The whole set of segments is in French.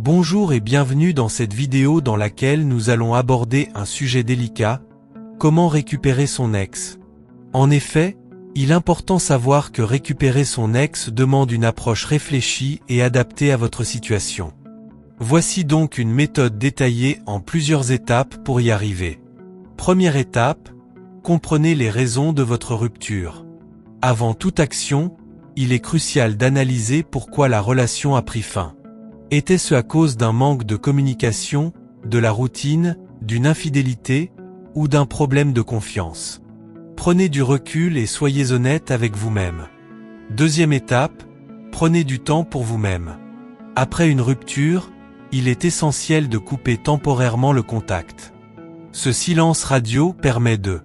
Bonjour et bienvenue dans cette vidéo dans laquelle nous allons aborder un sujet délicat, comment récupérer son ex. En effet, il est important savoir que récupérer son ex demande une approche réfléchie et adaptée à votre situation. Voici donc une méthode détaillée en plusieurs étapes pour y arriver. Première étape, comprenez les raisons de votre rupture. Avant toute action, il est crucial d'analyser pourquoi la relation a pris fin. Était-ce à cause d'un manque de communication, de la routine, d'une infidélité ou d'un problème de confiance? Prenez du recul et soyez honnête avec vous-même. Deuxième étape, prenez du temps pour vous-même. Après une rupture, il est essentiel de couper temporairement le contact. Ce silence radio permet de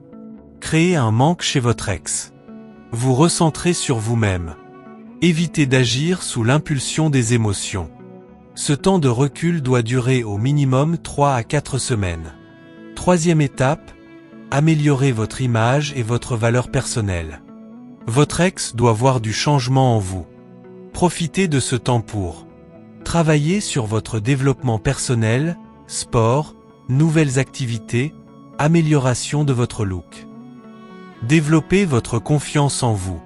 créer un manque chez votre ex. Vous recentrer sur vous-même. Évitez d'agir sous l'impulsion des émotions. Ce temps de recul doit durer au minimum 3 à 4 semaines. Troisième étape, améliorez votre image et votre valeur personnelle. Votre ex doit voir du changement en vous. Profitez de ce temps pour travailler sur votre développement personnel, sport, nouvelles activités, amélioration de votre look. Développez votre confiance en vous.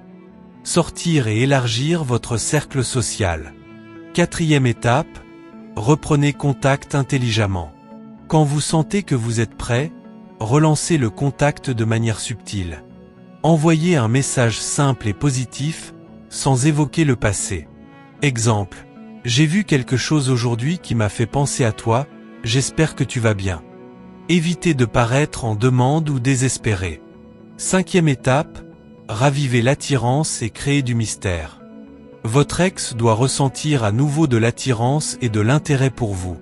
Sortir et élargir votre cercle social. Quatrième étape, reprenez contact intelligemment. Quand vous sentez que vous êtes prêt, relancez le contact de manière subtile. Envoyez un message simple et positif, sans évoquer le passé. Exemple, j'ai vu quelque chose aujourd'hui qui m'a fait penser à toi, j'espère que tu vas bien. Évitez de paraître en demande ou désespéré. Cinquième étape, ravivez l'attirance et créez du mystère. Votre ex doit ressentir à nouveau de l'attirance et de l'intérêt pour vous.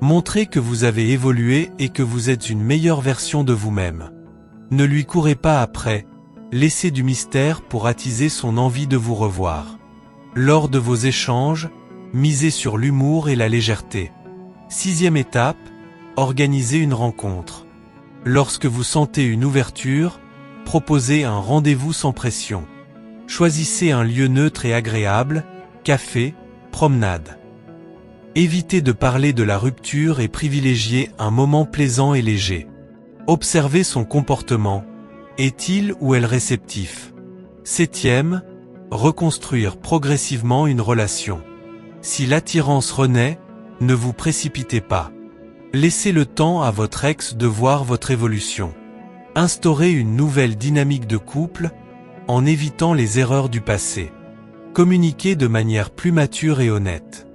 Montrez que vous avez évolué et que vous êtes une meilleure version de vous-même. Ne lui courez pas après, laissez du mystère pour attiser son envie de vous revoir. Lors de vos échanges, misez sur l'humour et la légèreté. Sixième étape, organisez une rencontre. Lorsque vous sentez une ouverture, proposez un rendez-vous sans pression. Choisissez un lieu neutre et agréable, café, promenade. Évitez de parler de la rupture et privilégiez un moment plaisant et léger. Observez son comportement. Est-il ou elle réceptif? Septième, reconstruire progressivement une relation. Si l'attirance renaît, ne vous précipitez pas. Laissez le temps à votre ex de voir votre évolution. Instaurez une nouvelle dynamique de couple, en évitant les erreurs du passé. Communiquez de manière plus mature et honnête.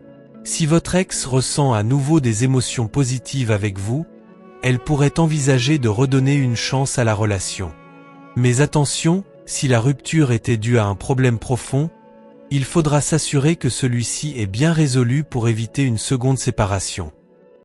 Si votre ex ressent à nouveau des émotions positives avec vous, elle pourrait envisager de redonner une chance à la relation. Mais attention, si la rupture était due à un problème profond, il faudra s'assurer que celui-ci est bien résolu pour éviter une seconde séparation.